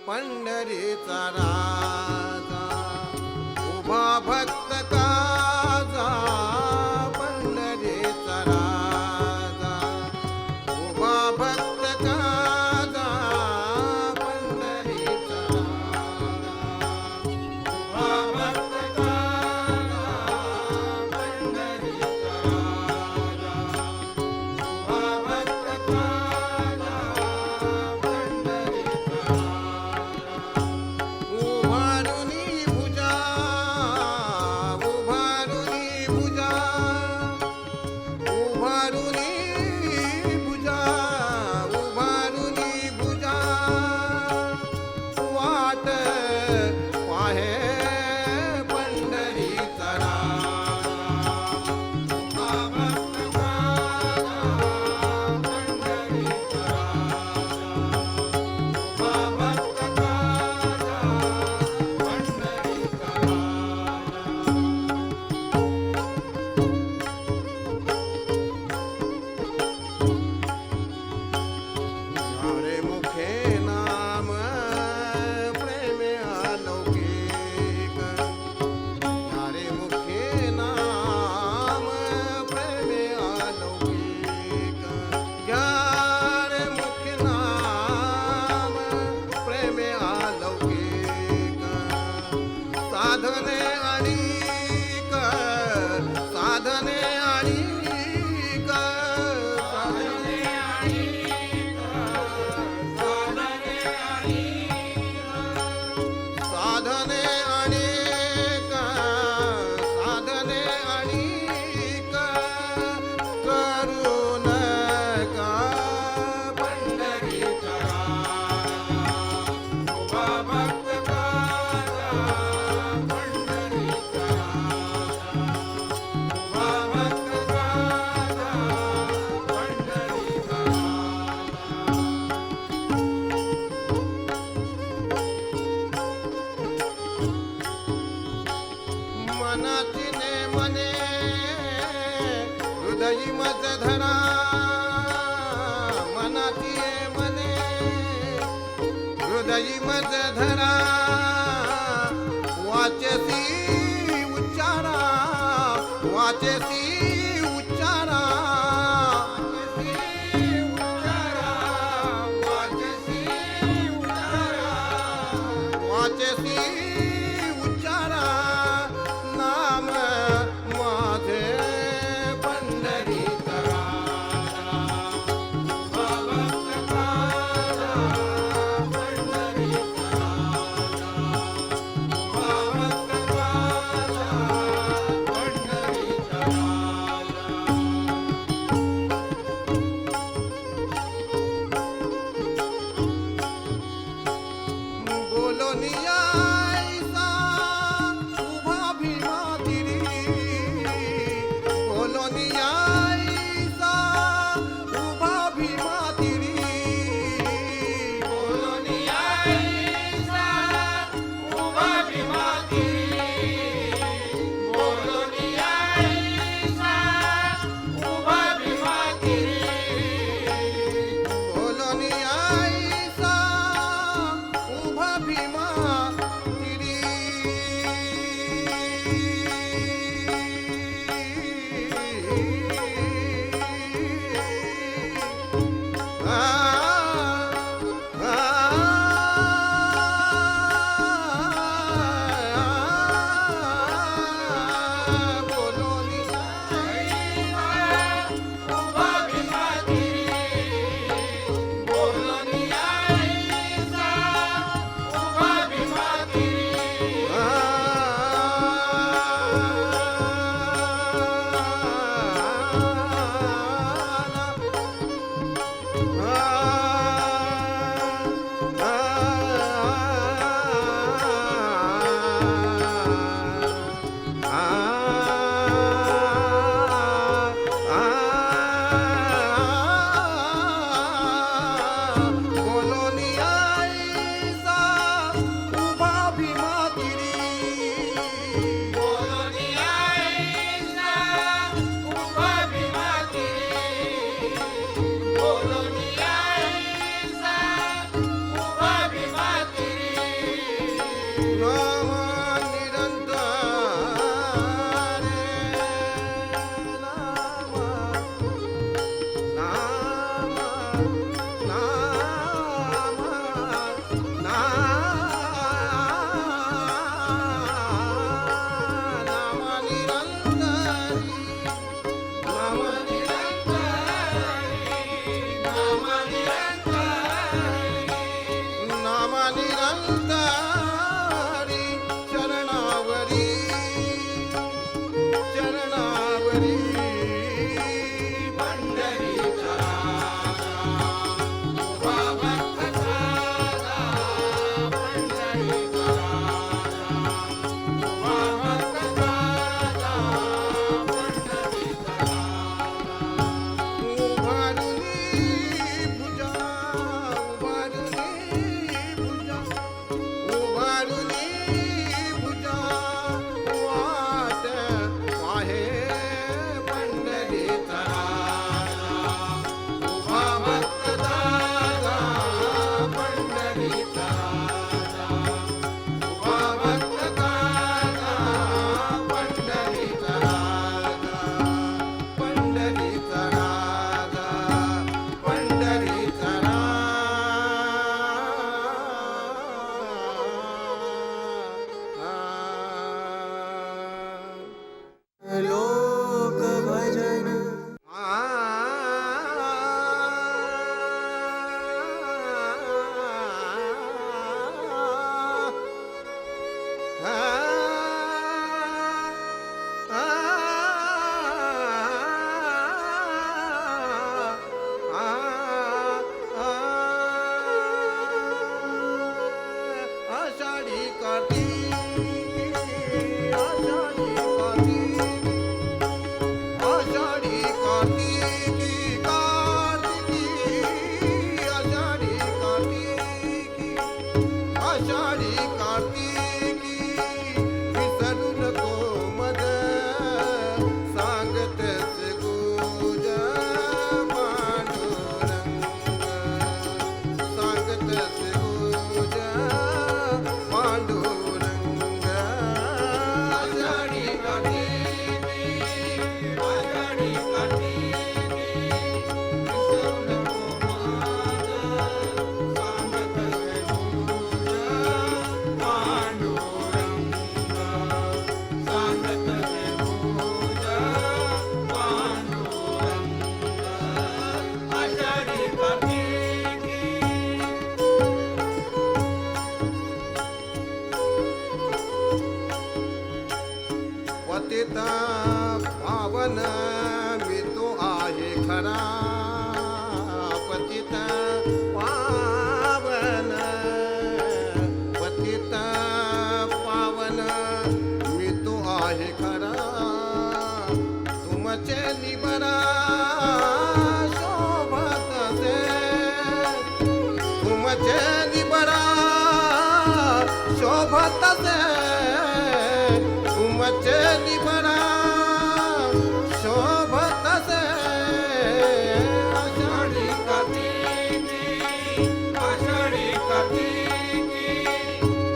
पंढरीचा राजा उभा भक्त काजा, पंढरीचा राजा उभा भक्त काजा, पंढरीचा राजा उभा भक्त काजा, पंढरीचा राजा उभा भक्त काजा, पंढरीचा उभारुनी भुजा, उभारुनी भुजा, उभारुनी भुजा, उभारुनी भुजा, वाट पाहे पंढरीचा राजा उभा भक्त काजा, पंढरीचा राजा उभा भक्त काजा, पंढरीचा झाडे मुखे नाम प्रेमे अलौकिक, झाडे मुखे नाम प्रेमे अलौकिक, झाडे मुखे नाम प्रेमे अलौकिक, साधने अनेक, साधने अनेक, साधने अनेक, साधने अनेक, साधने अनेक, साधने अनेक, करू नका पंढरीचा राजा उभा भक्त काजा, पंढरीचा राजा उभा भक्त काजा, पंढरीचा मनातीने मने हृदयी मज धरा, मनातीये मने हृदयी मज धरा, वाचेसी उच्चारा, वाचेसी उच्चारा, वाचेसी उच्चारा, वाचेसी उच्चारा, नाम माझे पंढरीचा राजा उभा भक्त काजा, पंढरीचा राजा उभा भक्त काजा, पंढरीचा राजा बोलोनिया ऐसा उभा भीमा तिरी, बोलोनिया ऐसा उभा भीमा तिरी, बोलोनिया ऐसा उभा भीमा तिरी, बोलोनिया ऐसा उभा भीमा तिरी, बोलोनिया ऐसा उभा भीमा तिरी. पतित पावन मी तो आहे खरा पतित पावन पतित पावन मी तो आहे खरा तुमचे निबरा शोभत से तुमचे निबरा शोभत से तुमचे निबरा शोभत से आषाढी कार्तिकी आषाढी कार्तिकी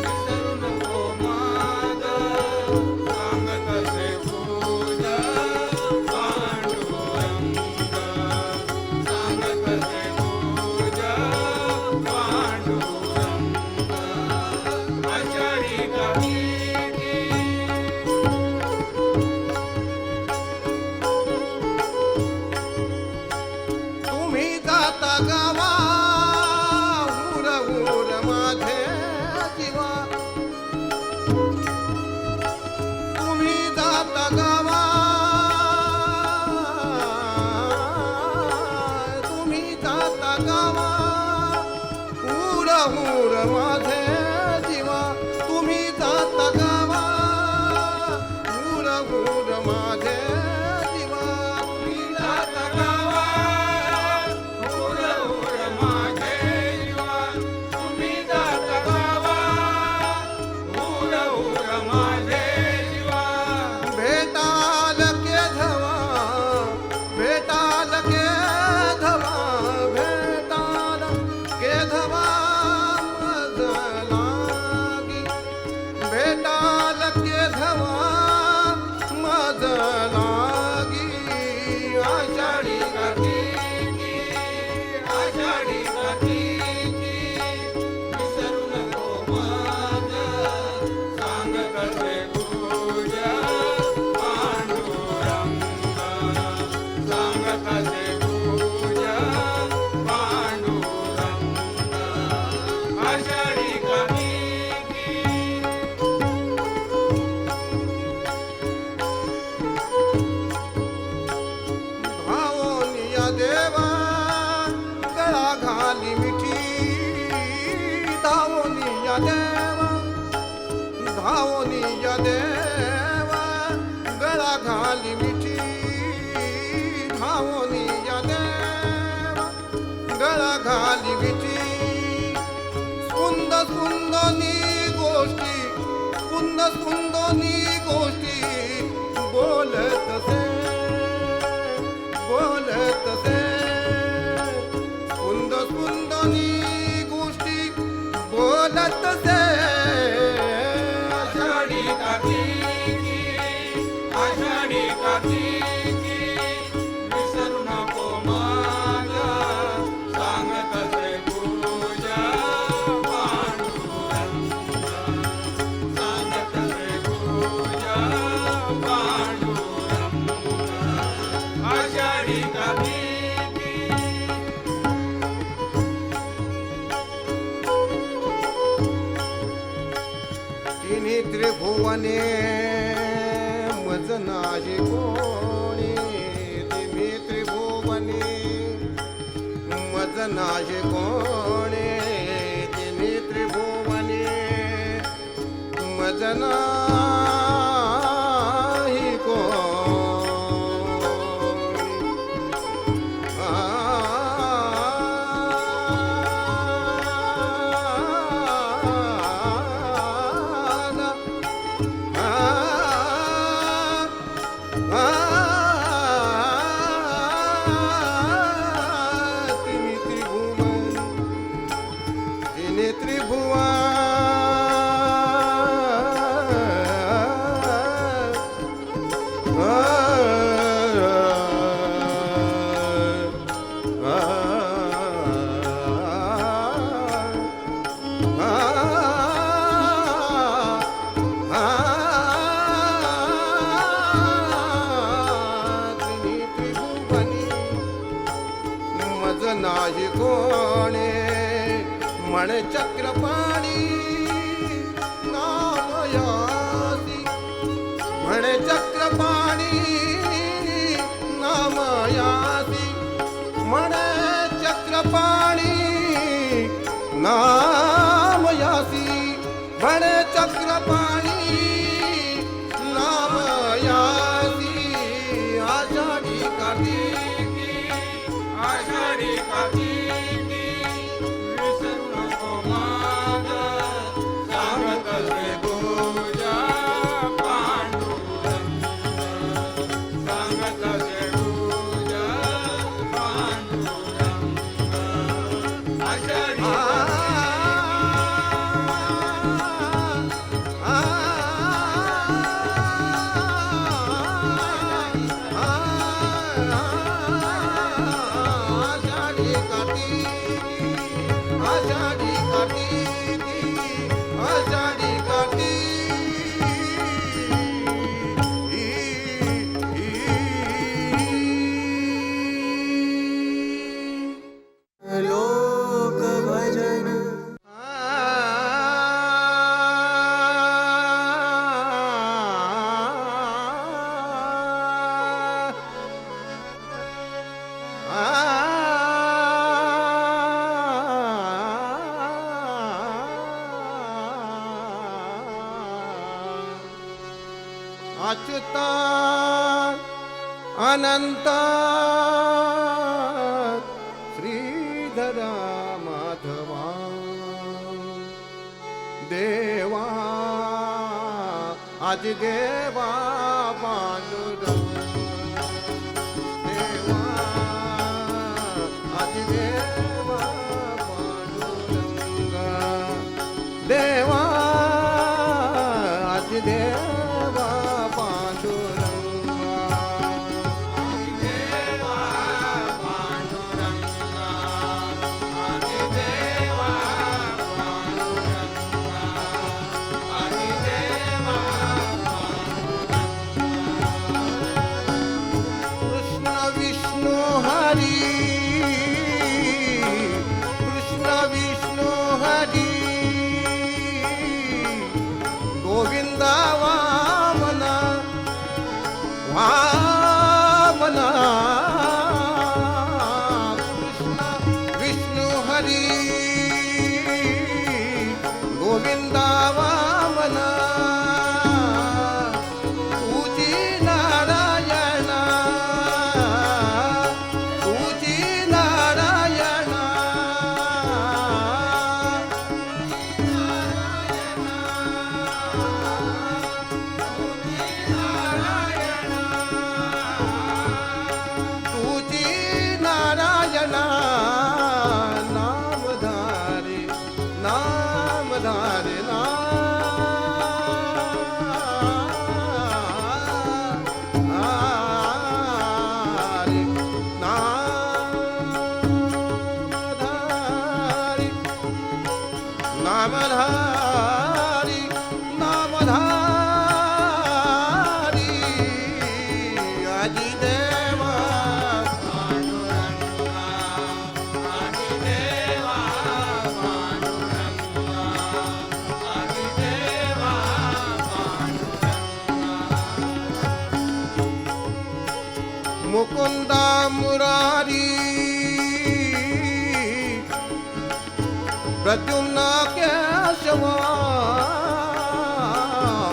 विसरू नको माझ सांगत से पूजा पांडुरंग सांगत से पूजा पांडुरंग आषाढी कार्तिकी तुम्ही जाता गावा हुर हुर माझे जीवा तुम्ही जाता गावा तुम्ही जाता गावा हुर हुर माझे जीवा तुम्ही जाता गावा हुर हुर माझे जीवा तुम्ही जाता गावा हुर हुर माझे जीवा तुम्ही जाता गावा हुर हुर माझे जीवा भेटाल के धवा भेटाल के धवा भेटाल के धवा मज लागी भेटाल के धवा मज लागी आषाढी कार्तिकी आषाढी कार्तिकी विसरू नको माझ सांग कसे पूजा पांडुरंग सांग कसे पूजा पांडुरंग आषाढी कार्तिकी धावोनिया देवा गळा घाली मिठी धावोनिया देवा धावोनिया देवा गळा घाली मिठी धावोनिया देवा गळा घाली मिठी सुंदर सुंदनी गोष्टी सुंदर सुंदनी गोष्टी बोलत से बोलत से सुंदर सुंदनी गोष्टी बोलत से आषाढी कार्तिकी आषाढी कार्तिकी विसरू नको माझ सांग कसे पूजा पांडुरंग सांग कसे पूजा पांडुरंग आषाढी कार्तिकी तिन्ही त्रिभुवने मज नाही कोणी तिन्ही त्रिभुवने मज नाही कोणी तिन्ही त्रिभुवने मज नाही कोणी नाही कोणे म्हण चक्रपाणी नामयासी म्हणे चक्रपाणी नामयासी म्हणे चक्रपाणी नामयासी म्हणे चक्रपाणी नामयासी आषाढी कार्तिकी आषाढी कार्तिकी विसरू नको माझा सांगत रे पूजा पांडुरंग सांगत रे पूजा पांडुरंग आषाढी आषाढी कार्तिकी आषाढी कार्तिकी लोक भजन अच्युता अनंत श्रीधरा माधवा देवा आदि देवा पांडुरंग देवा आदि देवा पांडुरंग देवा आदि देवा कृष्ण विष्णु हरी गोविंदा वामना वामना कृष्ण विष्णु हरी गोविंदा वामना तुझी नारायणा तुझी नारायणा तुझी नारायणा नामधारी नामधारी नामधारी नामधारी आदिदेवा पांडुरंगा आदिदेवा पांडुरंगा आदिदेवा पांडुरंगा मुकुंदा मुरारी प्रद्युम्न केशवा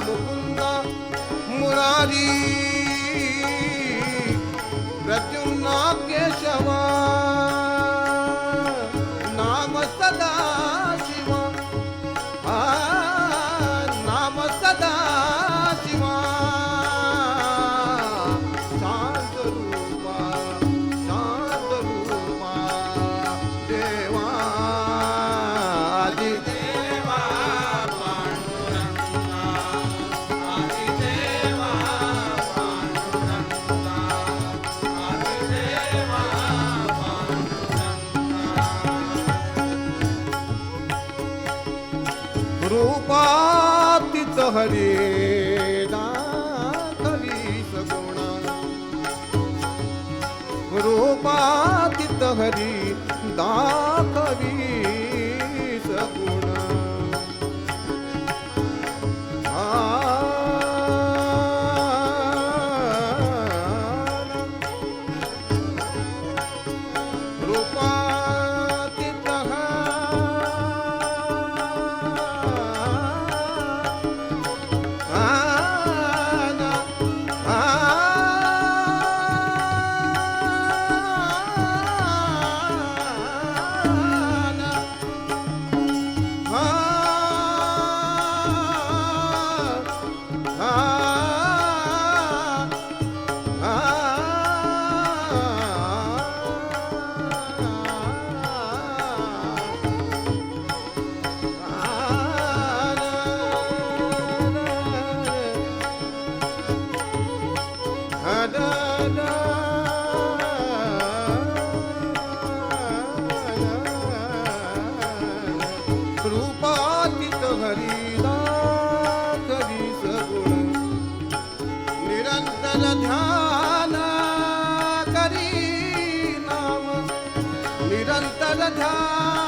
मुकुंदा मुरारी प्रद्युम्न केशवा नाम सदा शिवा नाम सदा शिवा शांत रूपा देवा आदिदेवा पांडुरंगा आदिदेवा पांडुरंगा आदिदेवा पांडुरंगा रूपातीत हरे दाखवी सगुणा रूपातीत हरी दाखवी सगुणा ध्यान करी नाम निरंतर ध्यान